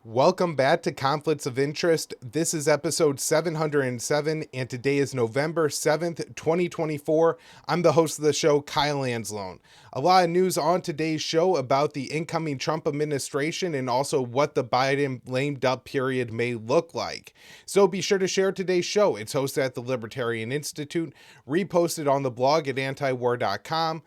Welcome back to Conflicts of Interest. This is episode 707, and today is November 7th, 2024. I'm the host of the show, Kyle Anzalone. A lot of news on today's show about the incoming Trump administration and also what the Biden lame duck period may look like. So be sure to share today's show. It's hosted at the Libertarian Institute, reposted on the blog at antiwar.com.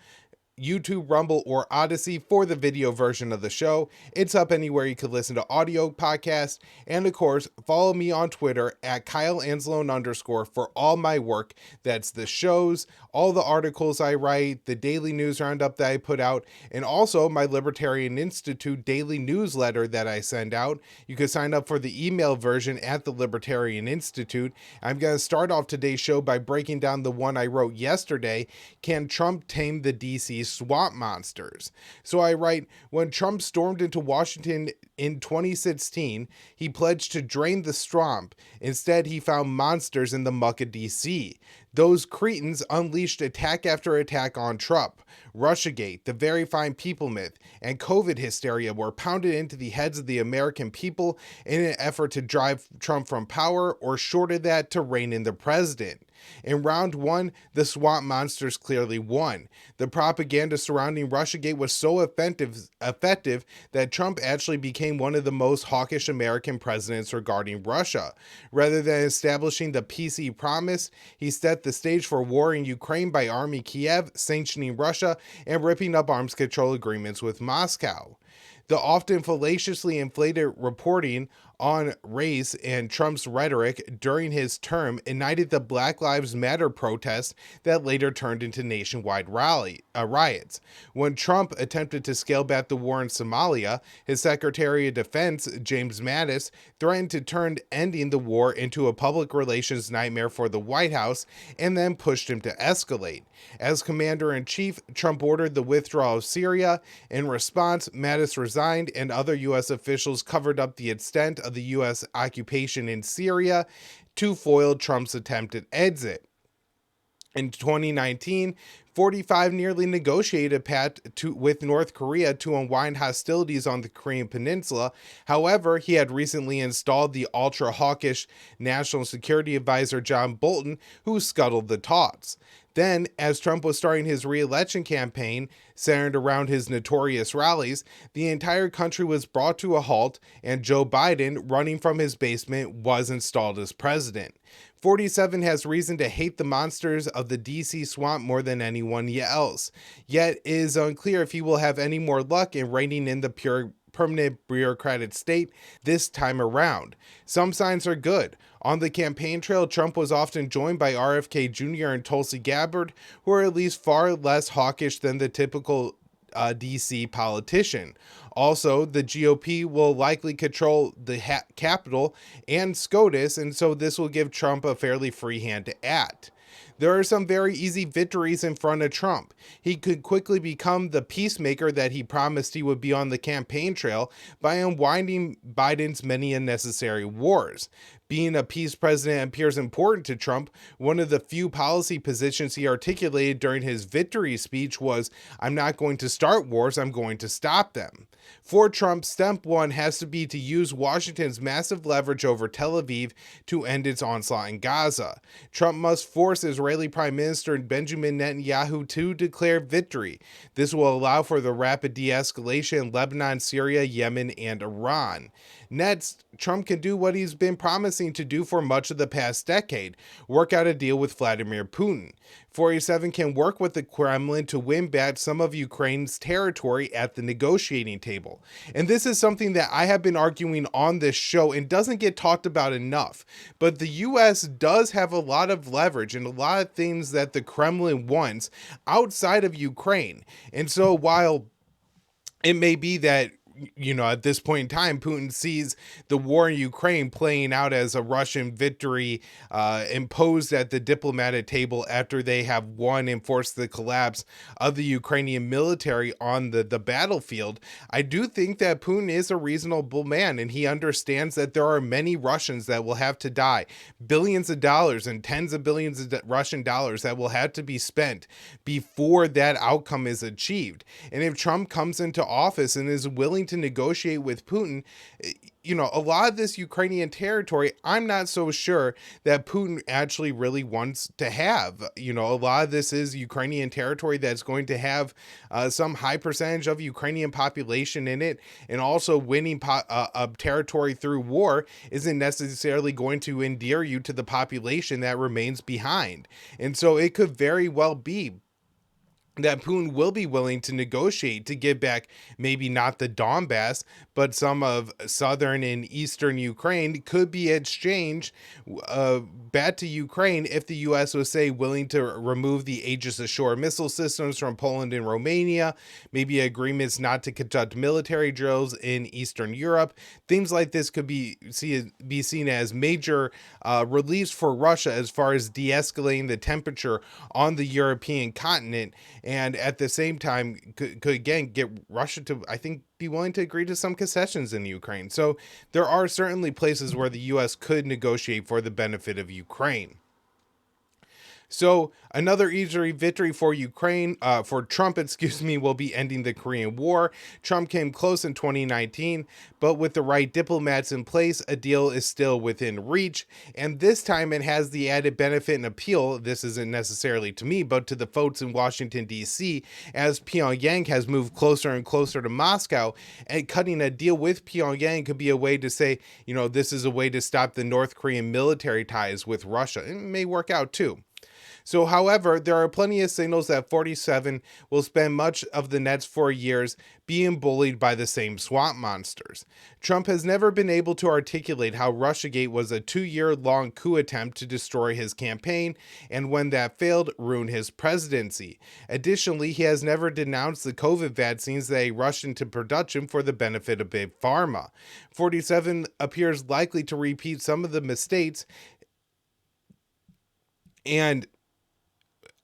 YouTube, Rumble, or Odysee for the video version of the show. It's up anywhere you could listen to audio podcasts. And of course, follow me on Twitter at @KyleAnzalone_ for all my work. That's the shows, all the articles I write, the daily news roundup that I put out, and also my Libertarian Institute daily newsletter that I send out. You can sign up for the email version at the Libertarian Institute. I'm going to start off today's show by breaking down the one I wrote yesterday, Can Trump Tame the DC Swamp Monsters? So I write, when Trump stormed into Washington in 2016, he pledged to drain the swamp. Instead, he found monsters in the muck of DC. Those cretins unleashed attack after attack on Trump. Russiagate, the very fine people myth, and COVID hysteria were pounded into the heads of the American people in an effort to drive Trump from power, or shorter that, to rein in the president. In round one, the swamp monsters clearly won. The propaganda surrounding Russiagate was so effective that Trump actually became one of the most hawkish American presidents regarding Russia. Rather than establishing the PC promise, he set the stage for war in Ukraine by arming Kiev, sanctioning Russia, and ripping up arms control agreements with Moscow. The often fallaciously inflated reporting on race and Trump's rhetoric during his term ignited the Black Lives Matter protests that later turned into nationwide riots. When Trump attempted to scale back the war in Somalia, his Secretary of Defense, James Mattis, threatened to turn ending the war into a public relations nightmare for the White House and then pushed him to escalate. As Commander-in-Chief, Trump ordered the withdrawal of Syria. In response, Mattis resigned, and other U.S. officials covered up the extent of the U.S. occupation in Syria to foil Trump's attempted exit. In 2019, 45 nearly negotiated a pact with North Korea to unwind hostilities on the Korean Peninsula. However, he had recently installed the ultra-hawkish National Security Advisor John Bolton, who scuttled the talks. Then, as Trump was starting his re-election campaign, centered around his notorious rallies, the entire country was brought to a halt, and Joe Biden, running from his basement, was installed as president. 47 has reason to hate the monsters of the DC swamp more than anyone else, yet it is unclear if he will have any more luck in reining in the permanent bureaucratic state this time around. Some signs are good. On the campaign trail, Trump was often joined by RFK Jr. and Tulsi Gabbard, who are at least far less hawkish than the typical DC politician. Also, the GOP will likely control the Capitol and SCOTUS, and so this will give Trump a fairly free hand to act. There are some very easy victories in front of Trump. He could quickly become the peacemaker that he promised he would be on the campaign trail by unwinding Biden's many unnecessary wars. Being a peace president appears important to Trump. One of the few policy positions he articulated during his victory speech was, "I'm not going to start wars, I'm going to stop them." For Trump, step one has to be to use Washington's massive leverage over Tel Aviv to end its onslaught in Gaza. Trump must force Israeli Prime Minister Benjamin Netanyahu to declare victory. This will allow for the rapid de-escalation in Lebanon, Syria, Yemen, and Iran. Next, Trump can do what he's been promising to do for much of the past decade, work out a deal with Vladimir Putin. 47 can work with the Kremlin to win back some of Ukraine's territory at the negotiating table. And this is something that I have been arguing on this show and doesn't get talked about enough. But the U.S. does have a lot of leverage and a lot of things that the Kremlin wants outside of Ukraine. And so while it may be that at this point in time, Putin sees the war in Ukraine playing out as a Russian victory imposed at the diplomatic table after they have won and forced the collapse of the Ukrainian military on the battlefield. I do think that Putin is a reasonable man, and he understands that there are many Russians that will have to die. Billions of dollars and tens of billions of Russian dollars that will have to be spent before that outcome is achieved. And if Trump comes into office and is willing to negotiate with Putin, a lot of this Ukrainian territory, I'm not so sure that Putin actually really wants to have. A lot of this is Ukrainian territory that's going to have some high percentage of Ukrainian population in it, and also winning territory through war isn't necessarily going to endear you to the population that remains behind. And so it could very well be that Putin will be willing to negotiate to give back maybe not the Donbass, but some of southern and eastern Ukraine could be exchanged back to Ukraine if the U.S. was, say, willing to remove the Aegis Ashore missile systems from Poland and Romania, maybe agreements not to conduct military drills in Eastern Europe. Things like this could be seen as major reliefs for Russia as far as de-escalating the temperature on the European continent, and at the same time could again get Russia to, I think, be willing to agree to some concessions in Ukraine. So there are certainly places where the U.S. could negotiate for the benefit of Ukraine. So another easy victory for Trump, will be ending the Korean War. Trump came close in 2019, but with the right diplomats in place, a deal is still within reach. And this time it has the added benefit and appeal, this isn't necessarily to me, but to the folks in Washington, D.C., as Pyongyang has moved closer and closer to Moscow, and cutting a deal with Pyongyang could be a way to say, this is a way to stop the North Korean military ties with Russia. It may work out too. So, however, there are plenty of signals that 47 will spend much of the next 4 years being bullied by the same swamp monsters. Trump has never been able to articulate how Russiagate was a 2-year-long coup attempt to destroy his campaign, and when that failed, ruin his presidency. Additionally, he has never denounced the COVID vaccines that he rushed into production for the benefit of Big Pharma. 47 appears likely to repeat some of the mistakes and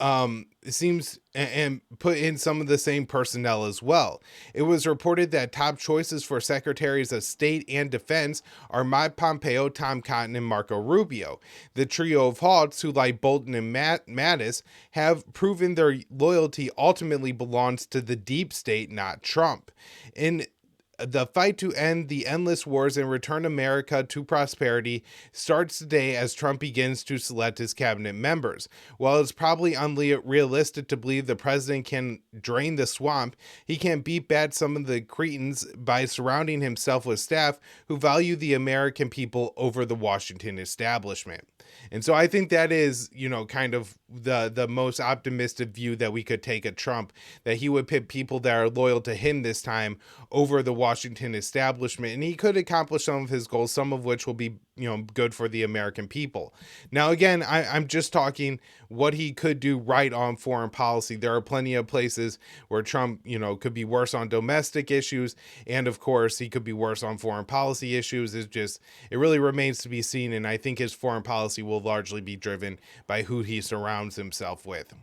it seems and put in some of the same personnel as well. It was reported that top choices for secretaries of state and defense are Mike Pompeo, Tom Cotton, and Marco Rubio. The trio of hawks, who like Bolton and Mattis, have proven their loyalty ultimately belongs to the deep state, not Trump. In the fight to end the endless wars and return America to prosperity starts today as Trump begins to select his cabinet members. While it's probably unrealistic to believe the president can drain the swamp, he can beat back some of the cretins by surrounding himself with staff who value the American people over the Washington establishment. And so I think that is, kind of the most optimistic view that we could take of Trump, that he would pit people that are loyal to him this time over the Washington establishment. And he could accomplish some of his goals, some of which will be, good for the American people. Now, again, I'm just talking what he could do right on foreign policy. There are plenty of places where Trump, could be worse on domestic issues. And of course, he could be worse on foreign policy issues. It really remains to be seen. And I think his foreign policy will largely be driven by who he surrounds himself with.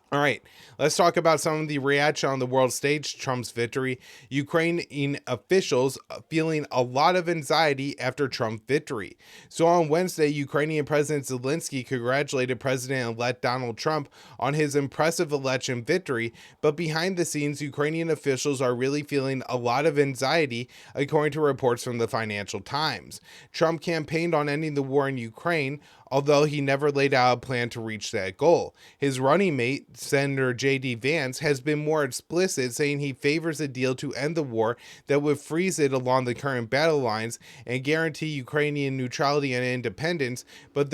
All right, let's talk about some of the reaction on the world stage to Trump's victory. Ukrainian officials feeling a lot of anxiety after Trump's victory. So on Wednesday, Ukrainian President Zelensky congratulated President-elect Donald Trump on his impressive election victory, but behind the scenes, Ukrainian officials are really feeling a lot of anxiety, according to reports from the Financial Times. Trump campaigned on ending the war in Ukraine, although he never laid out a plan to reach that goal. His running mate, Senator J.D. Vance, has been more explicit, saying he favors a deal to end the war that would freeze it along the current battle lines and guarantee Ukrainian neutrality and independence, but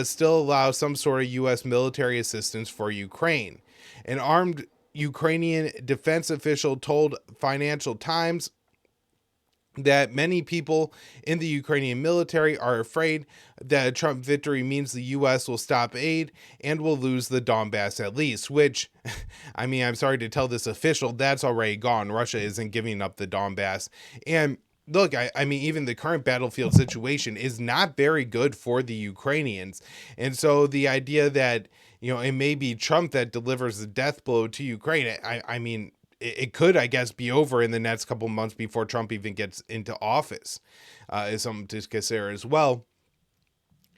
still allow some sort of U.S. military assistance for Ukraine. An armed Ukrainian defense official told Financial Times that many people in the Ukrainian military are afraid that a Trump victory means the U.S. will stop aid and will lose the Donbass at least, which, I'm sorry to tell this official, that's already gone. Russia isn't giving up the Donbass. And look, even the current battlefield situation is not very good for the Ukrainians. And so the idea that, it may be Trump that delivers the death blow to Ukraine, it could, I guess, be over in the next couple months before Trump even gets into office, is something to consider as well.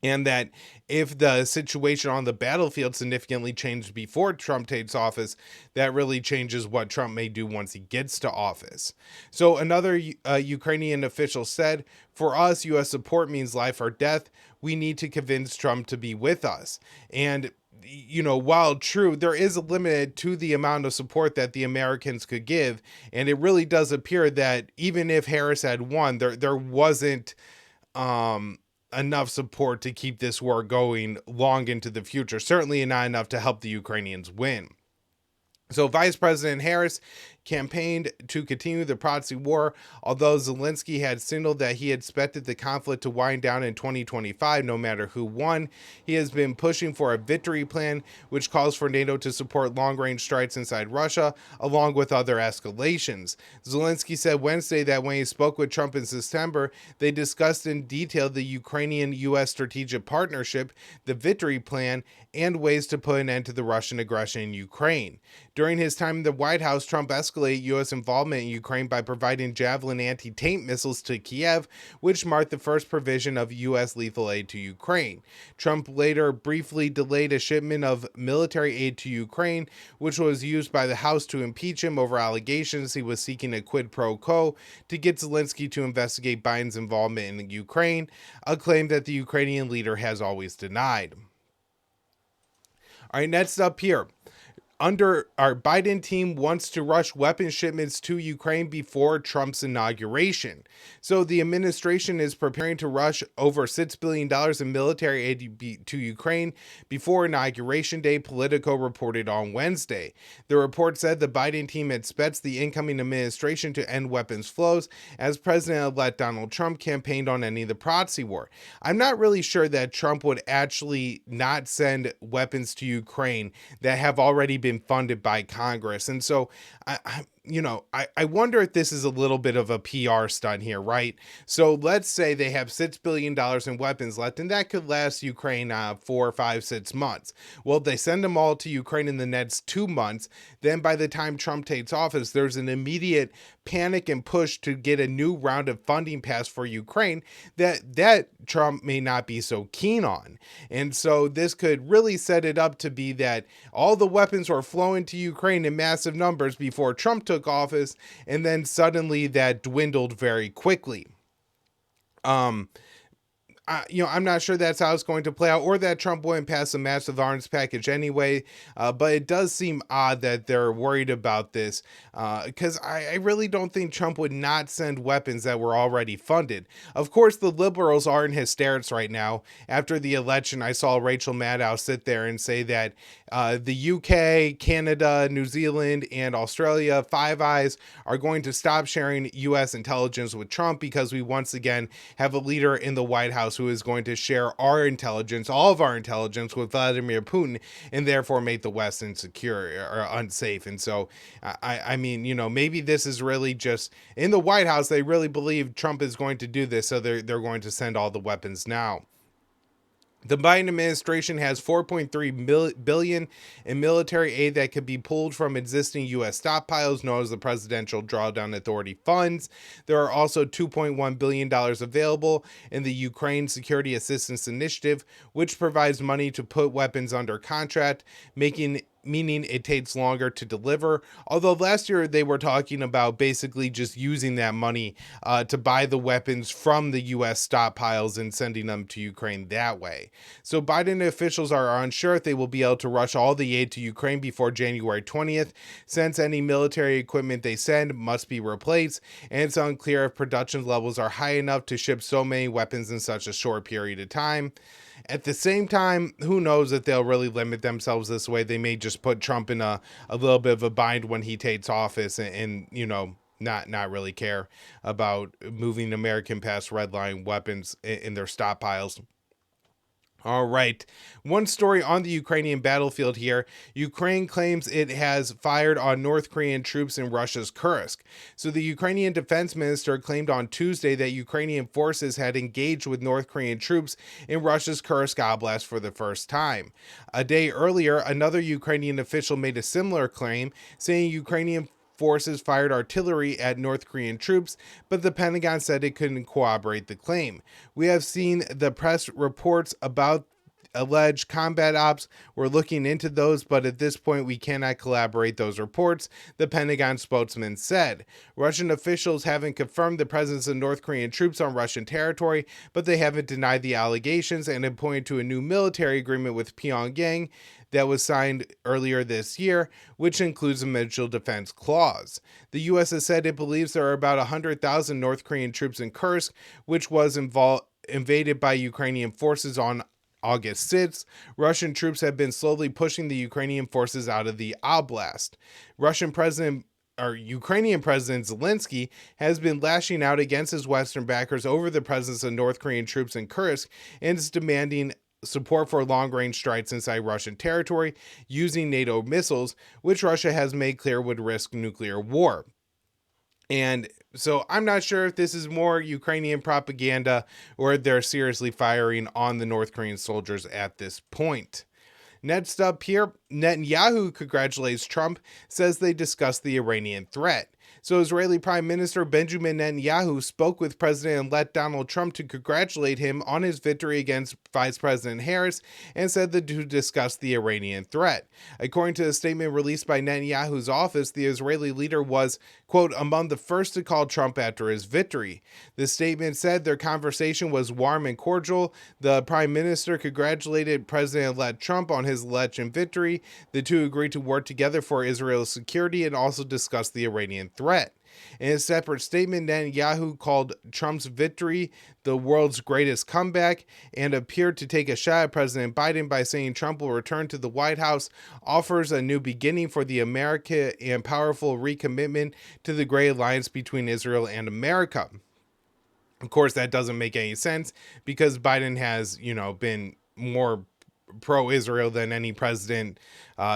and that if the situation on the battlefield significantly changed before Trump takes office, that really changes what Trump may do once he gets to office. So another Ukrainian official said, "For us, U.S. support means life or death. We need to convince Trump to be with us." And while true, there is a limit to the amount of support that the Americans could give. And it really does appear that even if Harris had won, there wasn't enough support to keep this war going long into the future. Certainly not enough to help the Ukrainians win. So Vice President Harris campaigned to continue the proxy war, although Zelensky had signaled that he expected the conflict to wind down in 2025 no matter who won. He has been pushing for a victory plan, which calls for NATO to support long-range strikes inside Russia, along with other escalations. Zelensky said Wednesday that when he spoke with Trump in September, they discussed in detail the Ukrainian-U.S. strategic partnership, the victory plan, and ways to put an end to the Russian aggression in Ukraine. During his time in the White House, Trump escalated U.S. involvement in Ukraine by providing Javelin anti-Tame missiles to Kiev, which marked the first provision of U.S. lethal aid to Ukraine. Trump later briefly delayed a shipment of military aid to Ukraine, which was used by the House to impeach him over allegations he was seeking a quid pro quo to get Zelensky to investigate Biden's involvement in Ukraine, a claim that the Ukrainian leader has always denied. All right, next up here. Under our Biden team wants to rush weapons shipments to Ukraine before Trump's inauguration. So the administration is preparing to rush over $6 billion in military aid to Ukraine before Inauguration Day, Politico reported on Wednesday. The report said the Biden team expects the incoming administration to end weapons flows as President-elect Donald Trump campaigned on ending the proxy war. I'm not really sure that Trump would actually not send weapons to Ukraine that have already been funded by Congress. And so I wonder if this is a little bit of a PR stunt here, right? So let's say they have $6 billion in weapons left, and that could last Ukraine 4, 5, 6 months. Well, they send them all to Ukraine in the next 2 months. Then by the time Trump takes office, there's an immediate panic and push to get a new round of funding passed for Ukraine that Trump may not be so keen on. And so this could really set it up to be that all the weapons were flowing to Ukraine in massive numbers before Trump took office, and then suddenly that dwindled very quickly. I'm not sure that's how it's going to play out, or that Trump wouldn't pass a massive arms package anyway. But it does seem odd that they're worried about this, because I really don't think Trump would not send weapons that were already funded. Of course, the liberals are in hysterics right now. After the election, I saw Rachel Maddow sit there and say that the UK, Canada, New Zealand, and Australia, Five Eyes, are going to stop sharing U.S. intelligence with Trump because we once again have a leader in the White House who is going to share our intelligence, all of our intelligence, with Vladimir Putin, and therefore make the West insecure or unsafe. And so, I mean, maybe this is really just in the White House. They really believe Trump is going to do this, so they're going to send all the weapons now. The Biden administration has $4.3 billion in military aid that could be pulled from existing U.S. stockpiles, known as the Presidential Drawdown Authority funds. There are also $2.1 billion available in the Ukraine Security Assistance Initiative, which provides money to put weapons under contract, meaning it takes longer to deliver. Although last year they were talking about basically just using that money to buy the weapons from the U.S. stockpiles and sending them to Ukraine that way. So Biden officials are unsure if they will be able to rush all the aid to Ukraine before January 20th, since any military equipment they send must be replaced, and it's unclear if production levels are high enough to ship so many weapons in such a short period of time. At the same time, who knows if they'll really limit themselves this way. They may just put Trump in a little bit of a bind when he takes office and not really care about moving American past redline weapons in their stockpiles. All right. One story on the Ukrainian battlefield here. Ukraine claims it has fired on North Korean troops in Russia's Kursk. So the Ukrainian defense minister claimed on Tuesday that Ukrainian forces had engaged with North Korean troops in Russia's Kursk Oblast for the first time. A day earlier, another Ukrainian official made a similar claim, saying Ukrainian forces fired artillery at North Korean troops, but the Pentagon said it couldn't corroborate the claim. We have seen the press reports about alleged combat ops. We're looking into those, but at this point we cannot collaborate those reports, the Pentagon spokesman said. Russian officials haven't confirmed the presence of North Korean troops on Russian territory, but they haven't denied the allegations and have pointed to a new military agreement with Pyongyang that was signed earlier this year, which includes a mutual defense clause. The U.S. has said it believes there are about 100,000 North Korean troops in Kursk, which was invaded by Ukrainian forces on August 6th. Russian troops have been slowly pushing the Ukrainian forces out of the oblast. Ukrainian President Zelensky has been lashing out against his Western backers over the presence of North Korean troops in Kursk and is demanding support for long-range strikes inside Russian territory using NATO missiles, which Russia has made clear would risk nuclear war. And so I'm not sure if this is more Ukrainian propaganda or they're seriously firing on the North Korean soldiers at this point. Next up here, Netanyahu congratulates Trump, says they discussed the Iranian threat. So Israeli Prime Minister Benjamin Netanyahu spoke with President-elect Donald Trump to congratulate him on his victory against Vice President Harris and said the two discussed the Iranian threat. According to a statement released by Netanyahu's office, the Israeli leader was, quote, among the first to call Trump after his victory. The statement said their conversation was warm and cordial. The Prime Minister congratulated President-elect Trump on his election victory. The two agreed to work together for Israel's security and also discussed the Iranian threat. In a separate statement, Netanyahu called Trump's victory the world's greatest comeback and appeared to take a shot at President Biden by saying Trump will return to the White House, offers a new beginning for the America and powerful recommitment to the great alliance between Israel and America. Of course, that doesn't make any sense because Biden has, been more pro-Israel than any president,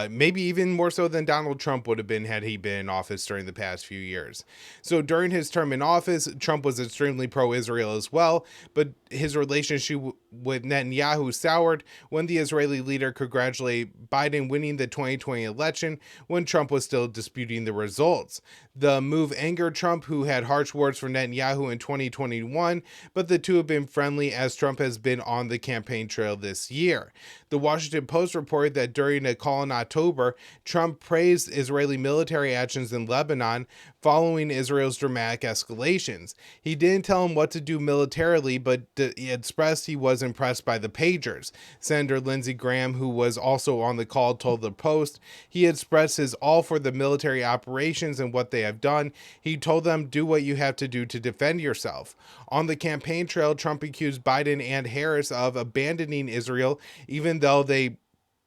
maybe even more so than Donald Trump would have been had he been in office during the past few years. So during his term in office, Trump was extremely pro-Israel as well, but his relationship with Netanyahu soured when the Israeli leader congratulated Biden winning the 2020 election when Trump was still disputing the results. The move angered Trump, who had harsh words for Netanyahu in 2021, but the two have been friendly as Trump has been on the campaign trail this year. The Washington Post reported that during a call in October, Trump praised Israeli military actions in Lebanon following Israel's dramatic escalations. He didn't tell him what to do militarily, but he expressed he was impressed by the pagers. Senator Lindsey Graham, who was also on the call, told the Post he expressed his all for the military operations and what they have done. He told them, do what you have to do to defend yourself. On the campaign trail, Trump accused Biden and Harris of abandoning Israel, even though they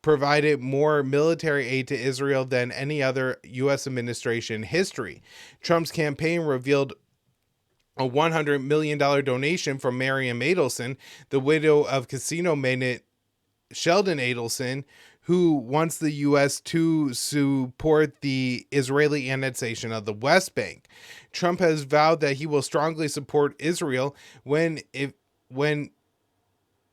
provided more military aid to Israel than any other U.S. administration in history. Trump's campaign revealed a $100 million donation from Miriam Adelson, the widow of casino magnate Sheldon Adelson, who wants the U.S. to support the Israeli annexation of the West Bank. Trump has vowed that he will strongly support Israel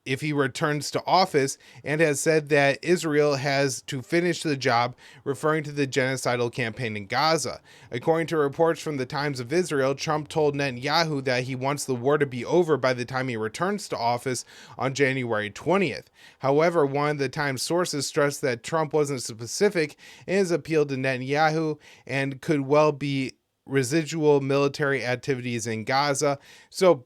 if he returns to office, and has said that Israel has to finish the job, referring to the genocidal campaign in Gaza. According to reports from the Times of Israel, Trump told Netanyahu that he wants the war to be over by the time he returns to office on January 20th. However, one of the Times sources stressed that Trump wasn't specific in his appeal to Netanyahu and could well be residual military activities in Gaza. So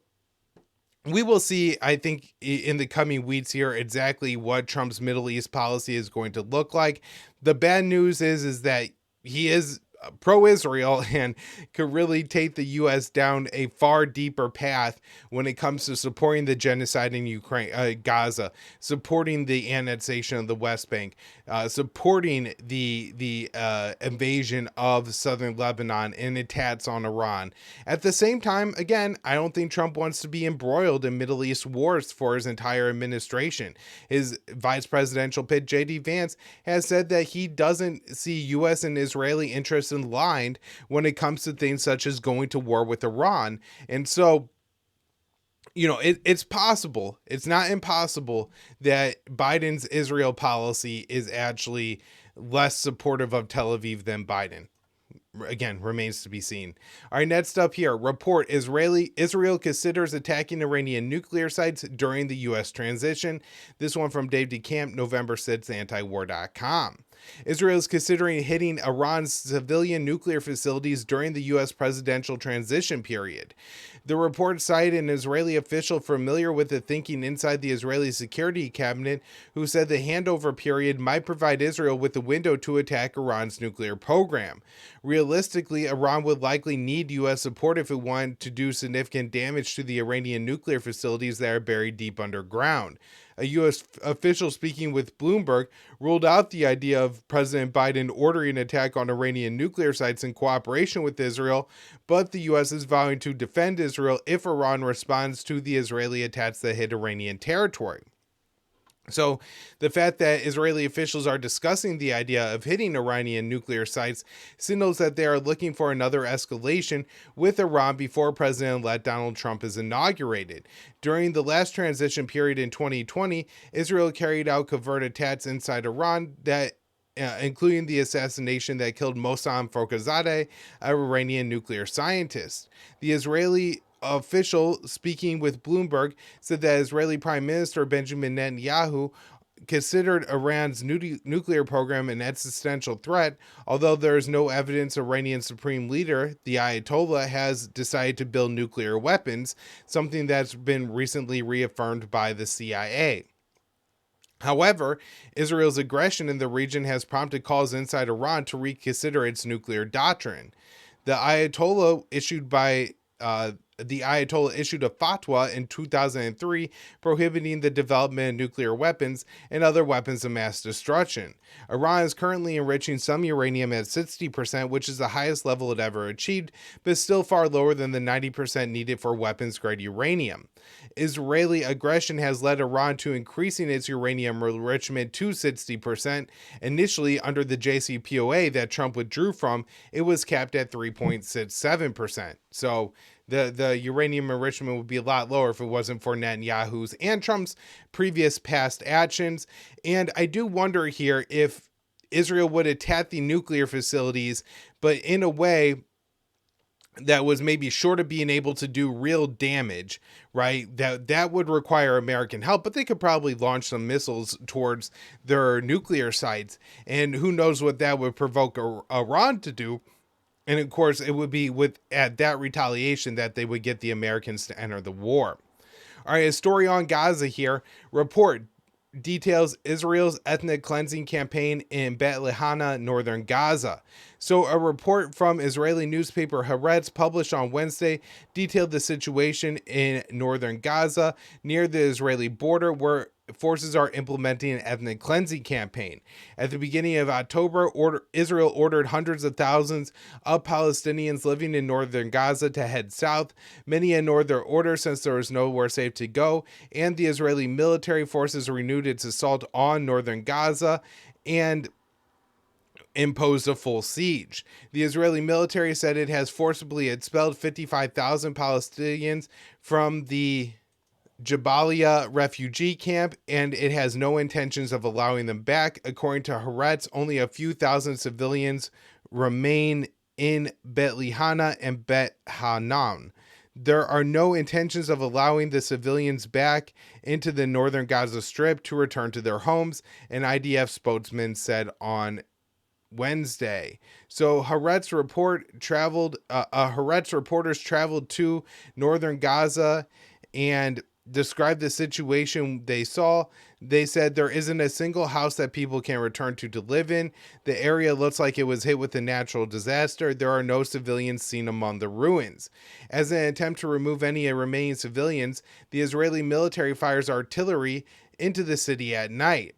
we will see, I think, in the coming weeks here exactly what Trump's Middle East policy is going to look like. The bad news is that he is pro-Israel and could really take the U.S. down a far deeper path when it comes to supporting the genocide in Ukraine, Gaza, supporting the annexation of the West Bank, supporting the invasion of southern Lebanon and attacks on Iran. At the same time, again, I don't think Trump wants to be embroiled in Middle East wars for his entire administration. His vice presidential pick, J.D. Vance, has said that he doesn't see U.S. and Israeli interests aligned when it comes to things such as going to war with Iran. And so, it's possible, it's not impossible, that Biden's Israel policy is actually less supportive of Tel Aviv than Biden. again, remains to be seen. All right, next up here, report Israel considers attacking Iranian nuclear sites during the U.S. transition. This one from Dave DeCamp, November 6th, antiwar.com. Israel is considering hitting Iran's civilian nuclear facilities during the U.S. presidential transition period. The report cited an Israeli official familiar with the thinking inside the Israeli security cabinet who said the handover period might provide Israel with a window to attack Iran's nuclear program. Realistically, Iran would likely need U.S. support if it wanted to do significant damage to the Iranian nuclear facilities that are buried deep underground. A U.S. official speaking with Bloomberg ruled out the idea of President Biden ordering an attack on Iranian nuclear sites in cooperation with Israel, but the U.S. is vowing to defend Israel if Iran responds to the Israeli attacks that hit Iranian territory. So the fact that Israeli officials are discussing the idea of hitting Iranian nuclear sites signals that they are looking for another escalation with Iran before President-elect Donald Trump is inaugurated. During the last transition period in 2020, Israel carried out covert attacks inside Iran that including the assassination that killed Mohsen Fakhrizadeh, an Iranian nuclear scientist. The Israeli official speaking with Bloomberg said that Israeli Prime Minister Benjamin Netanyahu considered Iran's nuclear program an existential threat, although there is no evidence Iranian Supreme Leader, the Ayatollah, has decided to build nuclear weapons, something that's been recently reaffirmed by the CIA. However, Israel's aggression in the region has prompted calls inside Iran to reconsider its nuclear doctrine. The Ayatollah issued a fatwa in 2003 prohibiting the development of nuclear weapons and other weapons of mass destruction. Iran is currently enriching some uranium at 60%, which is the highest level it ever achieved, but still far lower than the 90% needed for weapons-grade uranium. Israeli aggression has led Iran to increasing its uranium enrichment to 60%. Initially, under the JCPOA that Trump withdrew from, it was capped at 3.67%. So the uranium enrichment would be a lot lower if it wasn't for Netanyahu's and Trump's previous past actions. And I do wonder here if Israel would attack the nuclear facilities, but in a way that was maybe short of being able to do real damage, right? That would require American help, but they could probably launch some missiles towards their nuclear sites. And who knows what that would provoke Iran to do. And of course, it would be at that retaliation that they would get the Americans to enter the war. All right, a story on Gaza here. Report details Israel's ethnic cleansing campaign in Bet Lehana, northern Gaza. So a report from Israeli newspaper Haaretz published on Wednesday detailed the situation in northern Gaza near the Israeli border where forces are implementing an ethnic cleansing campaign. At the beginning of October, Israel ordered hundreds of thousands of Palestinians living in northern Gaza to head south, many in no order since there was nowhere safe to go, and the Israeli military forces renewed its assault on northern Gaza and imposed a full siege. The Israeli military said it has forcibly expelled 55,000 Palestinians from the Jabalia refugee camp, and it has no intentions of allowing them back. According to Haaretz, only a few thousand civilians remain in Bet Lehana and Bet Hanan. There are no intentions of allowing the civilians back into the northern Gaza Strip to return to their homes, an IDF spokesman said on Wednesday. So Haaretz reporters traveled to northern Gaza and described the situation they saw. They said there isn't a single house that people can return to live in. The area looks like it was hit with a natural disaster. There are no civilians seen among the ruins. As an attempt to remove any remaining civilians, the Israeli military fires artillery into the city at night.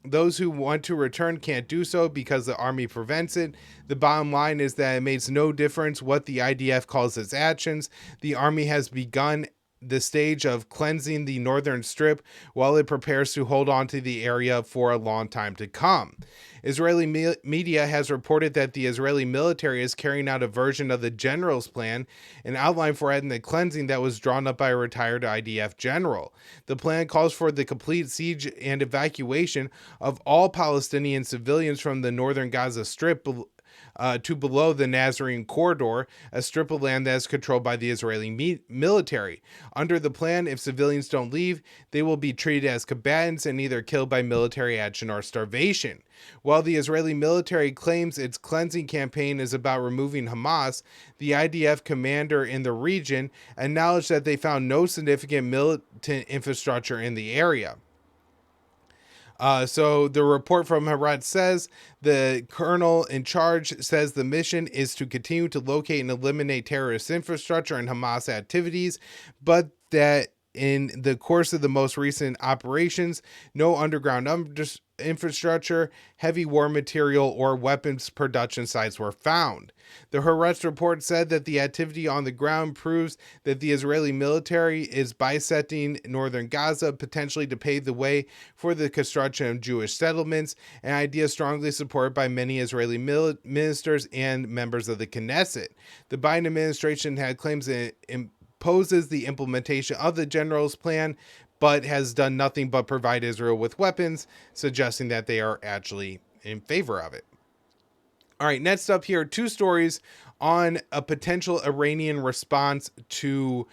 Those who want to return can't do so because the army prevents it. The bottom line is that it makes no difference what the IDF calls its actions. The army has begun the stage of cleansing the northern strip while it prepares to hold on to the area for a long time to come. Israeli media has reported that the Israeli military is carrying out a version of the general's plan, an outline for ethnic cleansing that was drawn up by a retired IDF general. The plan calls for the complete siege and evacuation of all Palestinian civilians from the northern Gaza Strip to below the Nazarene Corridor, a strip of land that is controlled by the Israeli military. Under the plan, if civilians don't leave, they will be treated as combatants and either killed by military action or starvation. While the Israeli military claims its cleansing campaign is about removing Hamas, the IDF commander in the region acknowledged that they found no significant militant infrastructure in the area. So the report from iHeart says the colonel in charge says the mission is to continue to locate and eliminate terrorist infrastructure and Hamas activities, but that in the course of the most recent operations, no underground infrastructure, heavy war material, or weapons production sites were found. The Haaretz report said that the activity on the ground proves that the Israeli military is bisecting northern Gaza, potentially to pave the way for the construction of Jewish settlements, an idea strongly supported by many Israeli ministers and members of the Knesset. The Biden administration had claims that imposes the implementation of the general's plan, but has done nothing but provide Israel with weapons, suggesting that they are actually in favor of it. All right, next up here, two stories on a potential Iranian response to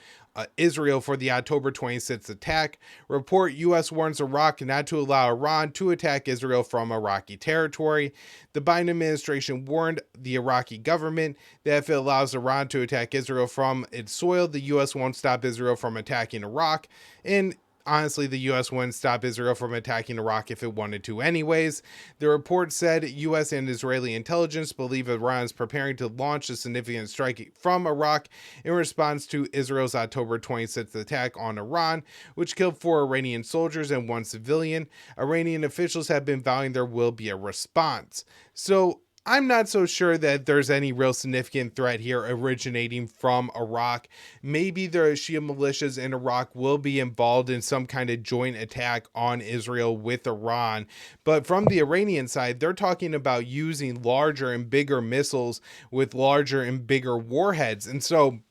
Israel for the October 26th attack. Report: U.S. warns Iraq not to allow Iran to attack Israel from Iraqi territory. The Biden administration warned the Iraqi government that if it allows Iran to attack Israel from its soil, the U.S. won't stop Israel from attacking Iraq. And honestly, the U.S. wouldn't stop Israel from attacking Iraq if it wanted to anyways. The report said U.S. and Israeli intelligence believe Iran is preparing to launch a significant strike from Iraq in response to Israel's October 26th attack on Iran, which killed 4 Iranian soldiers and 1 civilian. Iranian officials have been vowing there will be a response. So I'm not so sure that there's any real significant threat here originating from Iraq. Maybe the Shia militias in Iraq will be involved in some kind of joint attack on Israel with Iran. But from the Iranian side, they're talking about using larger and bigger missiles with larger and bigger warheads. And so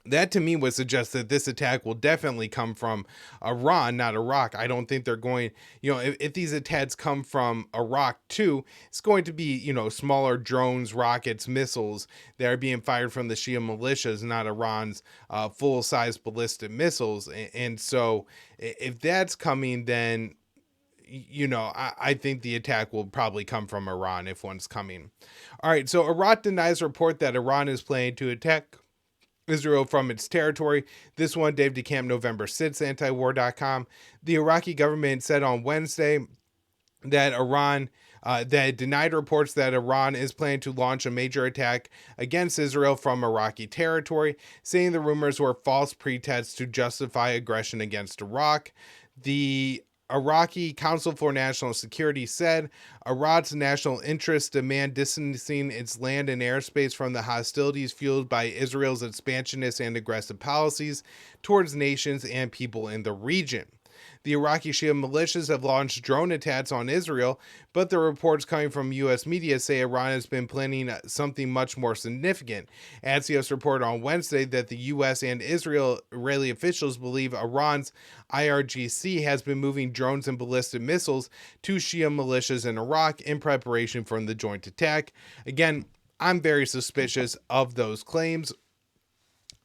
that to me would suggest that this attack will definitely come from Iran, not Iraq. I don't think they're going, if these attacks come from Iraq too, it's going to be, smaller drones, rockets, missiles that are being fired from the Shia militias, not Iran's full-size ballistic missiles. And so if that's coming, then, I think the attack will probably come from Iran if one's coming. All right, so Iran denies report that Iran is planning to attack Israel from its territory. This one, Dave DeCamp, November 6th, antiwar.com. The Iraqi government said on Wednesday that that denied reports that Iran is planning to launch a major attack against Israel from Iraqi territory, saying the rumors were false pretexts to justify aggression against Iraq. The Iraqi Council for National Security said Iraq's national interests demand distancing its land and airspace from the hostilities fueled by Israel's expansionist and aggressive policies towards nations and people in the region. The Iraqi Shia militias have launched drone attacks on Israel, but the reports coming from U.S. media say Iran has been planning something much more significant. Axios reported on Wednesday that the U.S. and Israeli officials believe Iran's IRGC has been moving drones and ballistic missiles to Shia militias in Iraq in preparation for the joint attack. Again, I'm very suspicious of those claims.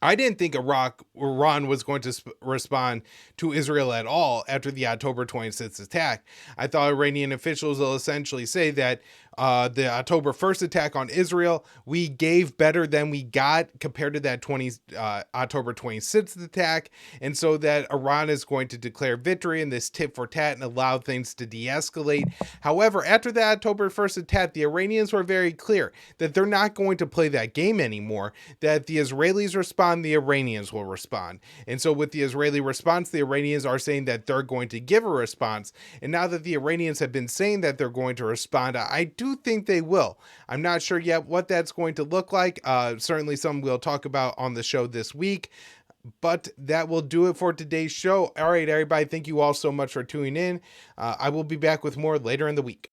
I didn't think Iran was going to respond to Israel at all after the October 26th attack. I thought Iranian officials will essentially say that the October 1st attack on Israel, we gave better than we got compared to that October 26th attack, and so that Iran is going to declare victory in this tit for tat and allow things to de-escalate. However, after the October 1st attack, the Iranians were very clear that they're not going to play that game anymore, that the Israelis respond, the Iranians will respond. And so with the Israeli response, the Iranians are saying that they're going to give a response. And now that the Iranians have been saying that they're going to respond, I do think they will. I'm not sure yet what that's going to look like. Certainly something we'll talk about on the show this week. But that will do it for today's show. All right, everybody, thank you all so much for tuning in. I will be back with more later in the week.